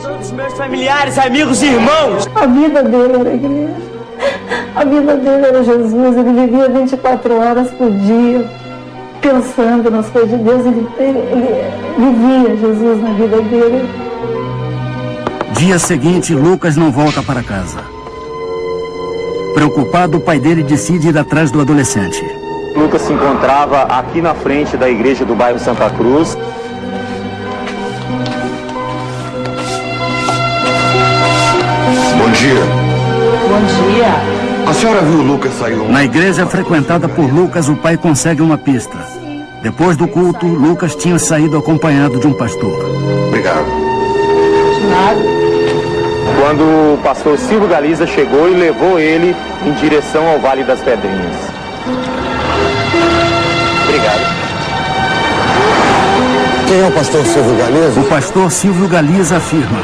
Todos os meus familiares, amigos e irmãos. A vida dele era a igreja. A vida dele era Jesus. Ele vivia 24 horas por dia pensando nas coisas de Deus. Ele vivia Jesus na vida dele. Dia seguinte, Lucas não volta para casa. Preocupado, o pai dele decide ir atrás do adolescente. Lucas se encontrava aqui na frente da igreja do bairro Santa Cruz. Bom dia. Bom dia. A senhora viu o Lucas sair? Na igreja frequentada por Lucas, o pai consegue uma pista. Depois do culto, Lucas tinha saído acompanhado de um pastor. Obrigado. De nada. Quando o pastor Silvio Galiza chegou e levou ele em direção ao Vale das Pedrinhas. Obrigado. Quem é o pastor Silvio Galiza? O pastor Silvio Galiza afirma: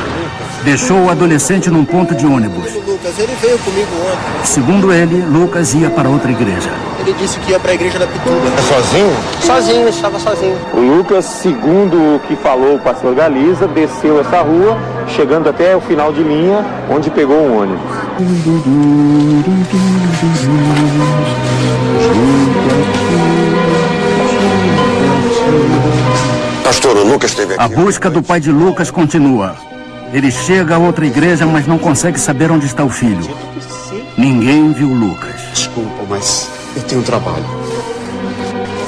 deixou o adolescente num ponto de ônibus. Lucas, ele veio comigo ontem. Segundo ele, Lucas ia para outra igreja. Ele disse que ia para a igreja da Pituba. É sozinho? Sozinho, estava sozinho. O Lucas, segundo o que falou o pastor Galiza, desceu essa rua, chegando até o final de linha, onde pegou um ônibus. Pastor, o Lucas esteve aqui. A busca do pai de Lucas continua. Ele chega a outra igreja, mas não consegue saber onde está o filho. Ninguém viu Lucas. Desculpa, mas eu tenho trabalho.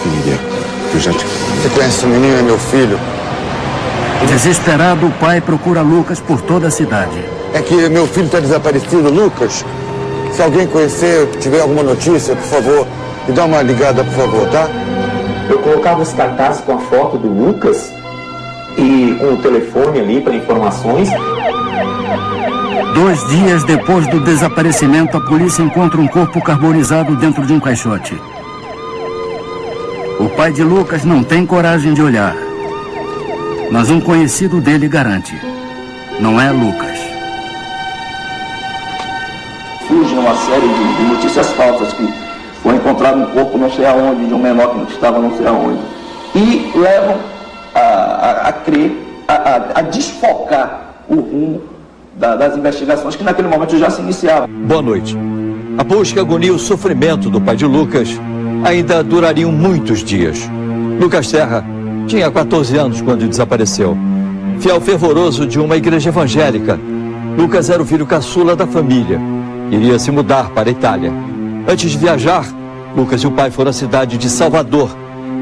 Filha, eu já te... Você conhece o menino, é meu filho. Desesperado, o pai procura Lucas por toda a cidade. É que meu filho está desaparecido, Lucas. Se alguém conhecer, tiver alguma notícia, por favor, me dá uma ligada, por favor, tá? Eu colocava os cartazes com a foto do Lucas e com o telefone ali para informações. 2 dias depois do desaparecimento, a polícia encontra um corpo carbonizado dentro de um caixote. O pai de Lucas não tem coragem de olhar, mas um conhecido dele garante: não é Lucas. Surge uma série de notícias falsas que foi encontrado um corpo não sei aonde, de um menor que não estava não sei aonde, e levam a crer, a desfocar o rumo das investigações que naquele momento já se iniciavam. Boa noite. A busca, a agonia e o sofrimento do pai de Lucas ainda durariam muitos dias. Lucas Serra tinha 14 anos quando desapareceu. Fiel fervoroso de uma igreja evangélica, Lucas era o filho caçula da família. Iria se mudar para a Itália. Antes de viajar, Lucas e o pai foram à cidade de Salvador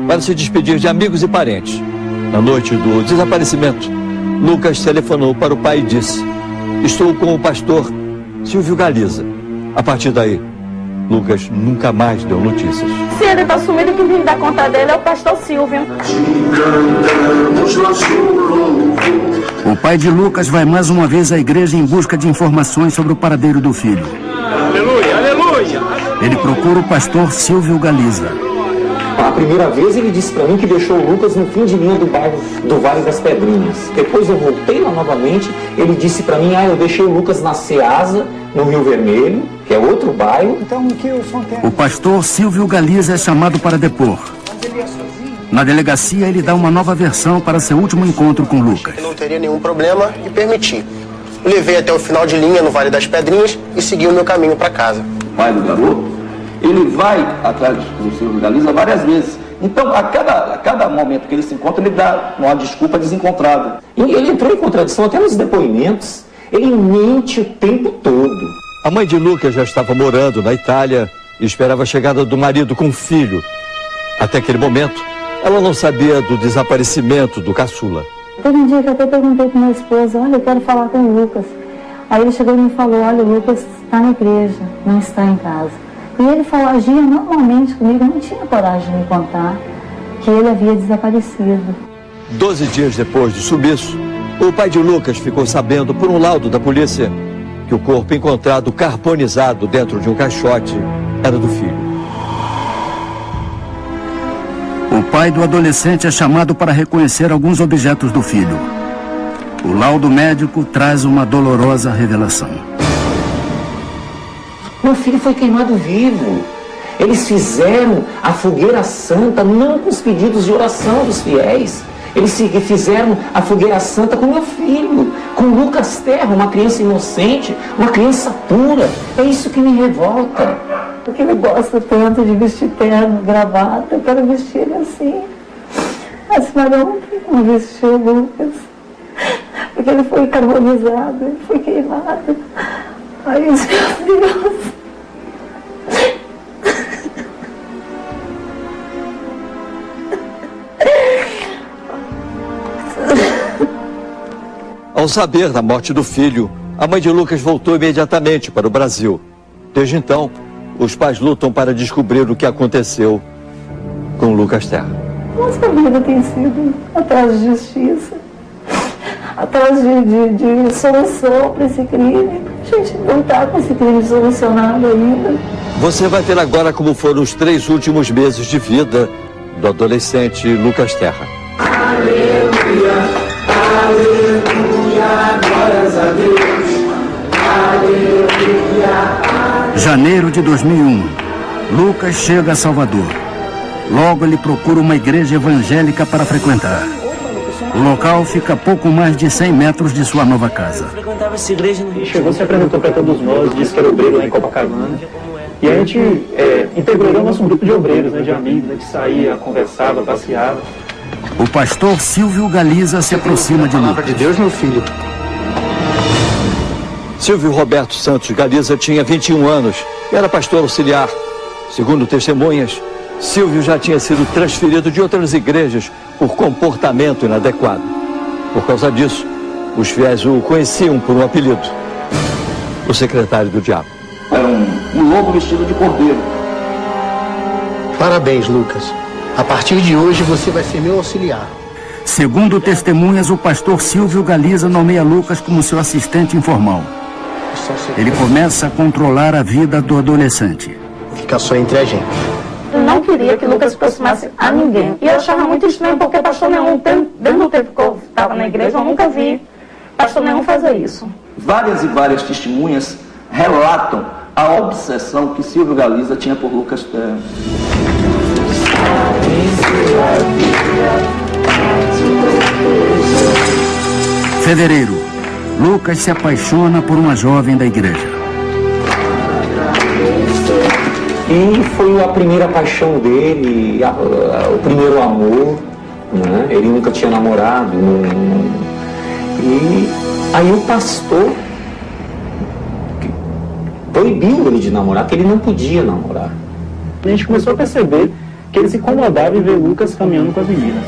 para se despedir de amigos e parentes. Na noite do desaparecimento, Lucas telefonou para o pai e disse: estou com o pastor Silvio Galiza. A partir daí, Lucas nunca mais deu notícias. Se ele está sumido, quem tem que dar conta dele é o pastor Silvio. O pai de Lucas vai mais uma vez à igreja em busca de informações sobre o paradeiro do filho. Aleluia, aleluia. Ele procura o pastor Silvio Galiza. A primeira vez ele disse para mim que deixou o Lucas no fim de linha do bairro do Vale das Pedrinhas. Depois eu voltei lá novamente, ele disse para mim: eu deixei o Lucas na Ceasa, no Rio Vermelho, que é outro bairro. Então, o que o senhor quer? O pastor Silvio Galiza é chamado para depor. Na delegacia, ele dá uma nova versão para seu último encontro com Lucas. Eu não teria nenhum problema e permiti. Levei até o final de linha no Vale das Pedrinhas e segui o meu caminho para casa. O pai do garoto, ele vai atrás do Silvio Galiza várias vezes. Então, a cada momento que ele se encontra, ele dá uma desculpa desencontrada. E ele entrou em contradição até nos depoimentos. Ele mente o tempo todo. A mãe de Lucas já estava morando na Itália e esperava a chegada do marido com um filho. Até aquele momento, ela não sabia do desaparecimento do caçula. Teve um dia que eu até perguntei para minha esposa: olha, eu quero falar com o Lucas. Aí ele chegou e me falou: olha, o Lucas está na igreja, não está em casa. E ele falou, agia normalmente comigo, eu não tinha coragem de me contar que ele havia desaparecido. 12 dias depois do sumiço, o pai de Lucas ficou sabendo por um laudo da polícia que o corpo encontrado carbonizado dentro de um caixote era do filho. O pai do adolescente é chamado para reconhecer alguns objetos do filho. O laudo médico traz uma dolorosa revelação. Meu filho foi queimado vivo. Eles fizeram a fogueira santa não com os pedidos de oração dos fiéis. Eles fizeram a fogueira santa com meu filho, com Lucas Terra, uma criança inocente, uma criança pura. É isso que me revolta. Porque ele gosta tanto de vestir terno, gravata, eu quero vestir ele assim. A senhora não vestiu o Lucas, porque ele foi carbonizado, ele foi queimado. Ai, meu Deus. Ao saber da morte do filho, a mãe de Lucas voltou imediatamente para o Brasil. Desde então, os pais lutam para descobrir o que aconteceu com Lucas Terra. Nossa vida tem sido atrás de justiça, atrás de solução para esse crime. A gente não está com esse crime solucionado ainda. Você vai ter agora como foram os 3 últimos meses de vida do adolescente Lucas Terra. Aleluia, aleluia, glórias a Deus. Aleluia. Janeiro de 2001. Lucas chega a Salvador. Logo ele procura uma igreja evangélica para frequentar. O local fica a pouco mais de 100 metros de sua nova casa. Frequentava essa igreja no Rio. Chegou, se apresentou para todos nós, disse que era obreiro lá em Copacabana. E a gente integrou o nosso grupo de obreiros, né, de amigos, a gente saía, conversava, passeava. O pastor Silvio Galiza se aproxima de Lucas. de Deus, meu filho. Silvio Roberto Santos Galiza tinha 21 anos e era pastor auxiliar. Segundo testemunhas, Silvio já tinha sido transferido de outras igrejas por comportamento inadequado. Por causa disso, os fiéis o conheciam por um apelido: o secretário do diabo. Era um lobo vestido de cordeiro. Parabéns, Lucas. A partir de hoje você vai ser meu auxiliar. Segundo testemunhas, o pastor Silvio Galiza nomeia Lucas como seu assistente informal. Ele começa a controlar a vida do adolescente. Fica só entre a gente. Eu não queria que Lucas se aproximasse a ninguém. E eu achava muito estranho, porque pastor nenhum, dentro do tempo que eu estava na igreja, eu nunca vi pastor nenhum fazer isso. Várias e várias testemunhas relatam a obsessão que Silvio Galiza tinha por Lucas Terra. Fevereiro. Lucas se apaixona por uma jovem da igreja. E foi a primeira paixão dele, o primeiro amor, né? Ele nunca tinha namorado. E aí o pastor proibiu ele de namorar, que ele não podia namorar. A gente começou a perceber que ele se incomodava em ver Lucas caminhando com as meninas.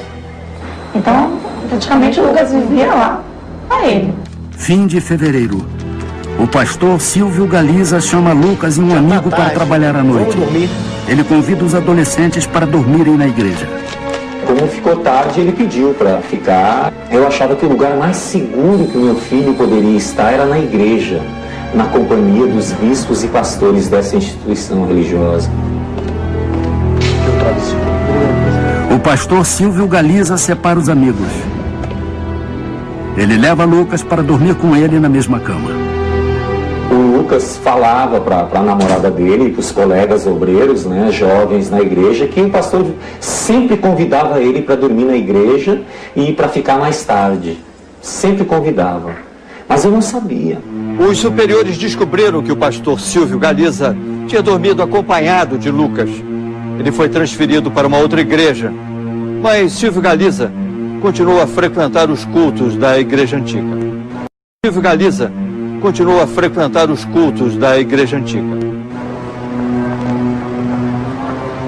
Então, praticamente o Lucas vivia lá a ele. Fim de fevereiro. O pastor Silvio Galiza chama Lucas e um amigo para trabalhar à noite. Ele convida os adolescentes para dormirem na igreja. Como ficou tarde, ele pediu para ficar. Eu achava que o lugar mais seguro que o meu filho poderia estar era na igreja, na companhia dos bispos e pastores dessa instituição religiosa. O pastor Silvio Galiza separa os amigos. Ele leva Lucas para dormir com ele na mesma cama. O Lucas falava para a namorada dele, para os colegas obreiros, né, jovens na igreja, que o pastor sempre convidava ele para dormir na igreja e para ficar mais tarde. Sempre convidava. Mas eu não sabia. Os superiores descobriram que o pastor Silvio Galiza tinha dormido acompanhado de Lucas. Ele foi transferido para uma outra igreja, mas Silvio Galiza continuou a frequentar os cultos da igreja antiga. Silvio Galiza continuou a frequentar os cultos da igreja antiga.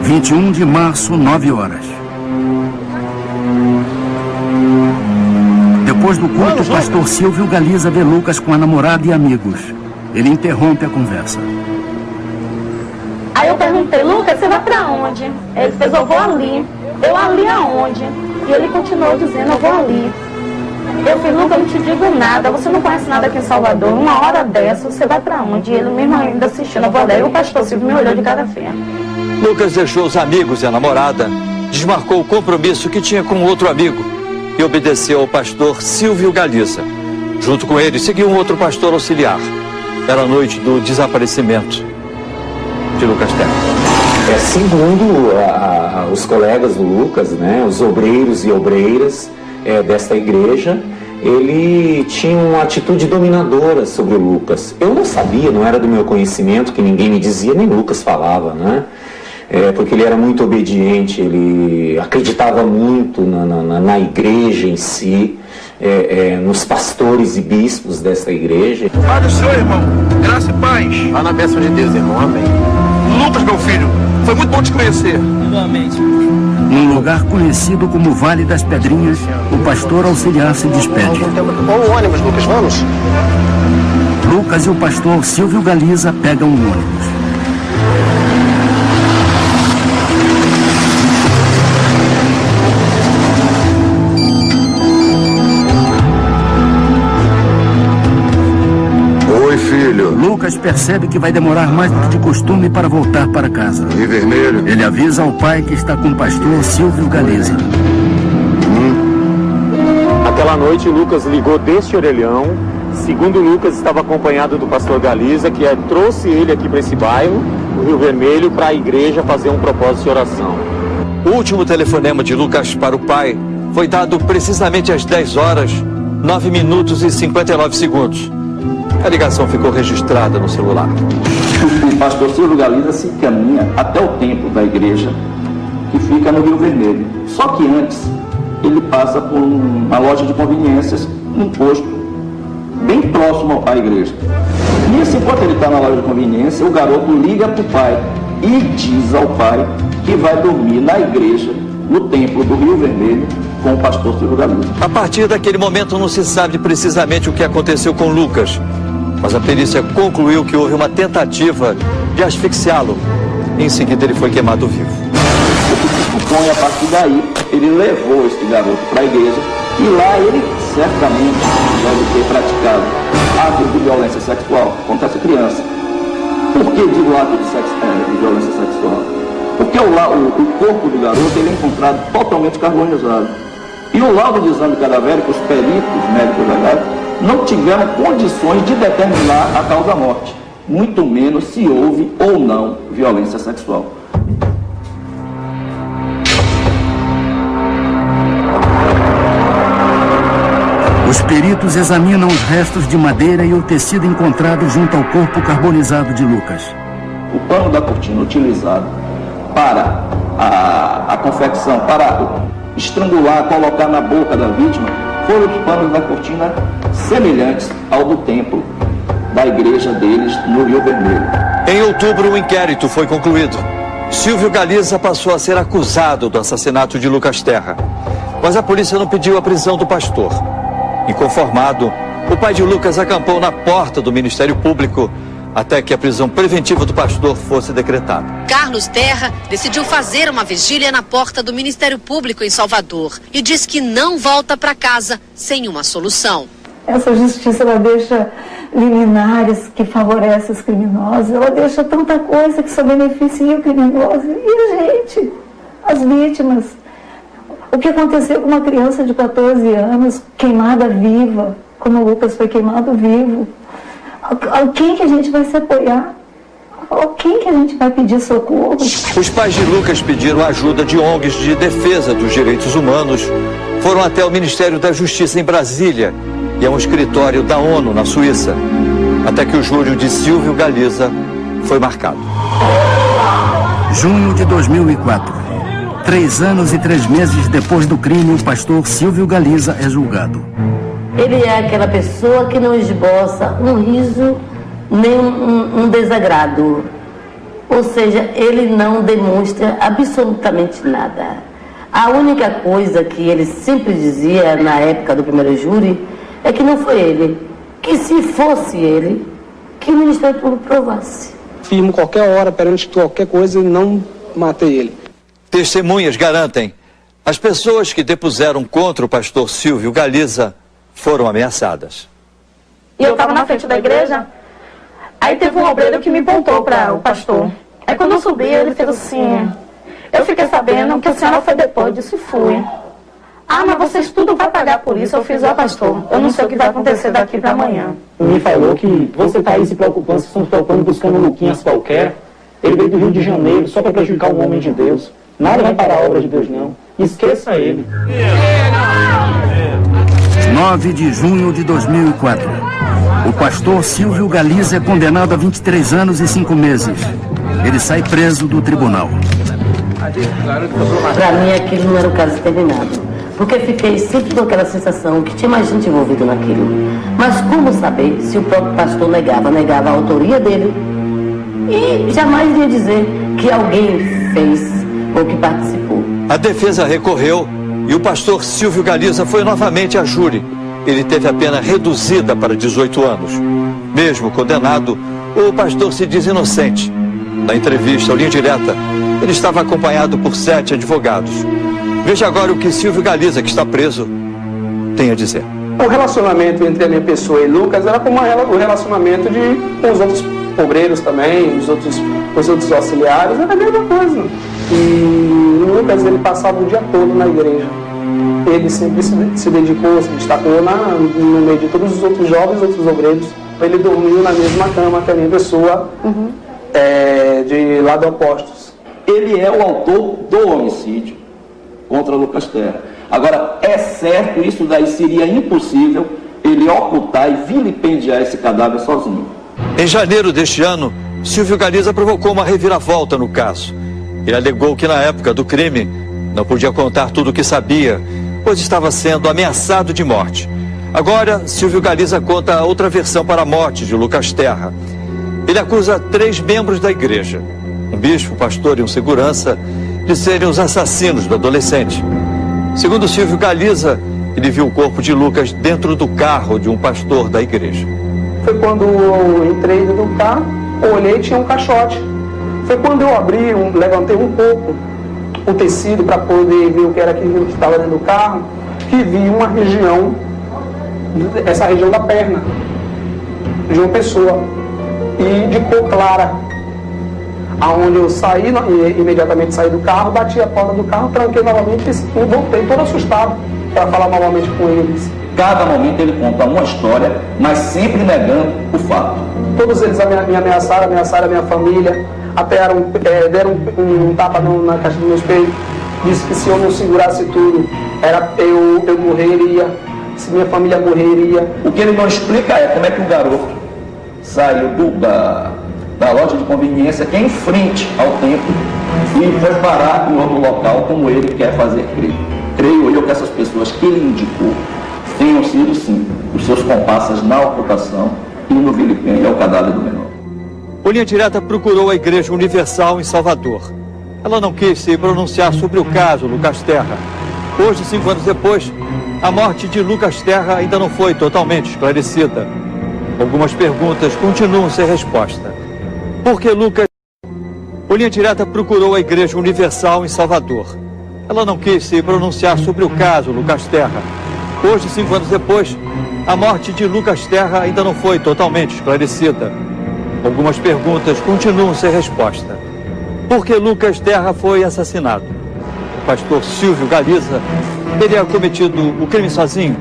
21 de março, 9 horas. Depois do culto, o pastor Silvio Galiza vê Lucas com a namorada e amigos. Ele interrompe a conversa. Aí eu perguntei, Lucas, você vai pra onde? Ele fez, eu vou ali. Eu ali aonde? E ele continuou dizendo, eu vou ali. Eu falei, Lucas, eu não te digo nada, você não conhece nada aqui em Salvador, uma hora dessa, você vai pra onde? E ele mesmo ainda assistindo, eu vou ali. Aí o pastor Silvio me olhou de cara feia. Lucas deixou os amigos e a namorada, desmarcou o compromisso que tinha com outro amigo e obedeceu ao pastor Silvio Galiza. Junto com ele, seguiu um outro pastor auxiliar. Era a noite do desaparecimento de Lucas Terra. Segundo os colegas do Lucas, né, os obreiros e obreiras, desta igreja, ele tinha uma atitude dominadora sobre o Lucas. Eu não sabia, não era do meu conhecimento, que ninguém me dizia, nem Lucas falava, né? Porque ele era muito obediente, ele acreditava muito na igreja em si, nos pastores e bispos dessa igreja. Pai do Senhor, irmão. Graça e paz. Vá na bênção de Deus, irmão. Amém. Lucas, meu filho, foi muito bom te conhecer. Igualmente. Num lugar conhecido como Vale das Pedrinhas, o pastor auxiliar se despede. Ou o ônibus, Lucas, vamos? Lucas e o pastor Silvio Galiza pegam um ônibus. Oi, filho. Lucas percebe que vai demorar mais do que de costume para voltar para casa. E vermelho? Ele avisa ao pai que está com o pastor Silvio Galiza. Naquela noite, Lucas ligou deste orelhão. Segundo Lucas, estava acompanhado do pastor Galiza, que trouxe ele aqui para esse bairro, o Rio Vermelho, para a igreja fazer um propósito de oração. O último telefonema de Lucas para o pai foi dado precisamente às 10 horas, 9 minutos e 59 segundos. A ligação ficou registrada no celular. O pastor Silvio Galiza se encaminha até o templo da igreja, que fica no Rio Vermelho. Só que antes, ele passa por uma loja de conveniências, um posto bem próximo à igreja. Nisso, enquanto ele está na loja de conveniência, o garoto liga para o pai e diz ao pai que vai dormir na igreja, no templo do Rio Vermelho, com o pastor Silvio Galiza. A partir daquele momento não se sabe precisamente o que aconteceu com Lucas, mas a perícia concluiu que houve uma tentativa de asfixiá-lo. Em seguida, ele foi queimado vivo. O que supõe, a partir daí, ele levou este garoto para a igreja e lá ele certamente deve ter praticado atos de violência sexual contra essa criança. Por que digo ato de violência sexual? Porque o corpo do garoto ele é encontrado totalmente carbonizado. E o laudo de exame cadavérico, os peritos médicos legais, não tiveram condições de determinar a causa da morte, muito menos se houve ou não violência sexual. Os peritos examinam os restos de madeira e o tecido encontrado junto ao corpo carbonizado de Lucas. O pano da cortina utilizado para a confecção, para estrangular, colocar na boca da vítima, foram os panos da cortina semelhantes ao do templo da igreja deles no Rio Vermelho. Em outubro, o inquérito foi concluído. Silvio Galiza passou a ser acusado do assassinato de Lucas Terra, mas a polícia não pediu a prisão do pastor. Inconformado, o pai de Lucas acampou na porta do Ministério Público até que a prisão preventiva do pastor fosse decretada. Carlos Terra decidiu fazer uma vigília na porta do Ministério Público em Salvador e diz que não volta para casa sem uma solução. Essa justiça, ela deixa liminares que favorecem os criminosos, ela deixa tanta coisa que só beneficia o criminoso e a gente, as vítimas. O que aconteceu com uma criança de 14 anos, queimada viva, como o Lucas foi queimado vivo? A quem que a gente vai se apoiar? A quem que a gente vai pedir socorro? Os pais de Lucas pediram a ajuda de ONGs de defesa dos direitos humanos, foram até o Ministério da Justiça em Brasília e a um escritório da ONU na Suíça, até que o júri de Silvio Galiza foi marcado. Junho de 2004. 3 anos e 3 meses depois do crime, o pastor Silvio Galiza é julgado. Ele é aquela pessoa que não esboça um riso nem um desagrado. Ou seja, ele não demonstra absolutamente nada. A única coisa que ele sempre dizia na época do primeiro júri é que não foi ele. Que se fosse ele, que o Ministério Público provasse. Firmo qualquer hora perante qualquer coisa e não matei ele. Testemunhas garantem, as pessoas que depuseram contra o pastor Silvio Galiza foram ameaçadas. E eu estava na frente da igreja, aí teve um obreiro que me apontou para o pastor. Aí quando eu subi, ele fez assim, eu fiquei sabendo que a senhora foi depor, eu disse, fui. Ah, mas vocês tudo vai pagar por isso. Eu fiz, pastor, eu não sei o que vai acontecer daqui para amanhã. Me falou que você está aí se preocupando, se estão preocupando, buscando Luquinhas qualquer. Ele veio do Rio de Janeiro só para prejudicar um homem de Deus. Nada vai parar a obra de Deus, não. Esqueça ele. 9 de junho de 2004. O pastor Silvio Galiza é condenado a 23 anos e 5 meses. Ele sai preso do tribunal. Para mim, aquilo não era um caso terminado. Porque fiquei sempre com aquela sensação que tinha mais gente envolvida naquilo. Mas como saber se o próprio pastor negava a autoria dele? E jamais ia dizer que alguém fez ou que participou. A defesa recorreu e o pastor Silvio Galiza foi novamente a júri. Ele teve a pena reduzida para 18 anos. Mesmo condenado, o pastor se diz inocente. Na entrevista ao Linha Direta, ele estava acompanhado por 7 advogados. Veja agora o que Silvio Galiza, que está preso, tem a dizer. O relacionamento entre a minha pessoa e Lucas era como o relacionamento com os outros obreiros também, os outros auxiliares, era a mesma coisa. E o Lucas, ele passava o dia todo na igreja. Ele sempre se dedicou, se destacou no meio de todos os outros jovens, outros obreiros. Ele dormiu na mesma cama que a minha pessoa, de lado opostos. Ele é o autor do homicídio contra Lucas Terra. Agora, é certo, isso daí seria impossível ele ocultar e vilipendiar esse cadáver sozinho. Em janeiro deste ano, Silvio Galiza provocou uma reviravolta no caso. Ele alegou que na época do crime não podia contar tudo o que sabia, pois estava sendo ameaçado de morte. Agora, Silvio Galiza conta outra versão para a morte de Lucas Terra. Ele acusa 3 membros da igreja, um bispo, um pastor e um segurança, de serem os assassinos do adolescente. Segundo Silvio Galiza, ele viu o corpo de Lucas dentro do carro de um pastor da igreja. Foi quando eu entrei dentro do carro, olhei e tinha um caixote. Foi quando eu levantei um pouco o tecido para poder ver o que era aquilo que estava dentro do carro, que vi uma região, essa região da perna, de uma pessoa, e de cor clara. Aonde eu saí, imediatamente saí do carro, bati a porta do carro, tranquei novamente e voltei todo assustado para falar novamente com eles. Cada momento ele conta uma história, mas sempre negando o fato. Todos eles me ameaçaram a minha família, até deram um tapa na caixa do meu espelho, disse que se eu não segurasse tudo, eu morreria, se minha família morreria. O que ele não explica é como é que o garoto saiu da loja de conveniência, que é em frente ao templo, e foi parar em outro local como ele quer fazer crer. Creio eu que essas pessoas que ele indicou tenham sido, sim, os seus comparsas na ocultação e no vilipêndio ao cadáver do menor. O Linha Direta procurou a Igreja Universal em Salvador. Ela não quis se pronunciar sobre o caso Lucas Terra. Hoje, 5 anos depois, a morte de Lucas Terra ainda não foi totalmente esclarecida. Algumas perguntas continuam sem resposta. Por que Lucas... O Linha Direta procurou a Igreja Universal em Salvador. Ela não quis se pronunciar sobre o caso Lucas Terra. Hoje, 5 anos depois, a morte de Lucas Terra ainda não foi totalmente esclarecida. Algumas perguntas continuam sem resposta. Por que Lucas Terra foi assassinado? O pastor Silvio Galiza teria cometido o crime sozinho?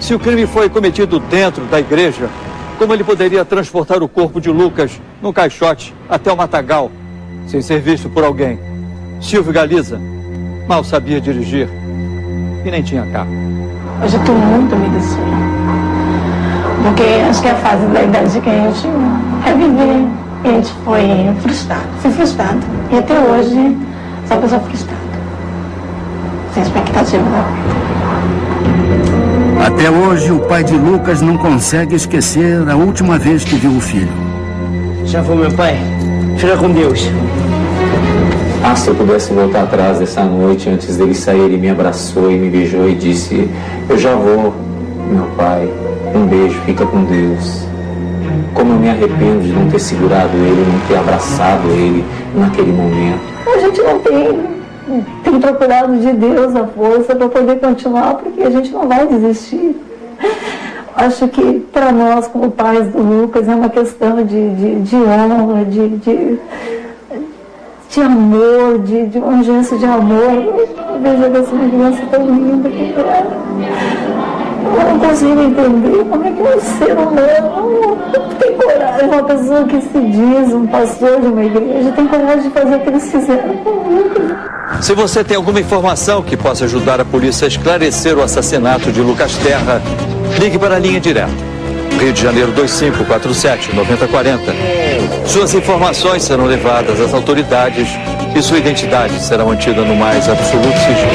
Se o crime foi cometido dentro da igreja, como ele poderia transportar o corpo de Lucas num caixote até o matagal, sem ser visto por alguém? Silvio Galiza mal sabia dirigir e nem tinha carro. Hoje eu estou muito medicina. Porque acho que a fase da idade que a gente quer viver, a gente foi frustrado. E até hoje, sou uma pessoa frustrada. Sem expectativa da vida. Até hoje, o pai de Lucas não consegue esquecer a última vez que viu o filho. Já vou, meu pai. Fica com Deus. Ah, se eu pudesse voltar atrás dessa noite, antes dele sair, ele me abraçou e me beijou e disse: eu já vou, meu pai. Um beijo, fica com Deus. Como eu me arrependo de não ter segurado ele, não ter abraçado ele naquele momento. A gente não tem procurado de Deus a força para poder continuar, porque a gente não vai desistir. Acho que para nós, como pais do Lucas, é uma questão de honra, de amor, de uma urgência de amor. Eu vejo essa criança tão linda que é. Eu não consigo entender como é que um ser humano tem coragem, uma pessoa que se diz um pastor de uma igreja, tem coragem de fazer o que eles fizeram com o Lucas. Se você tem alguma informação que possa ajudar a polícia a esclarecer o assassinato de Lucas Terra, ligue para a linha direta. Rio de Janeiro 2547-9040. Suas informações serão levadas às autoridades e sua identidade será mantida no mais absoluto sigilo.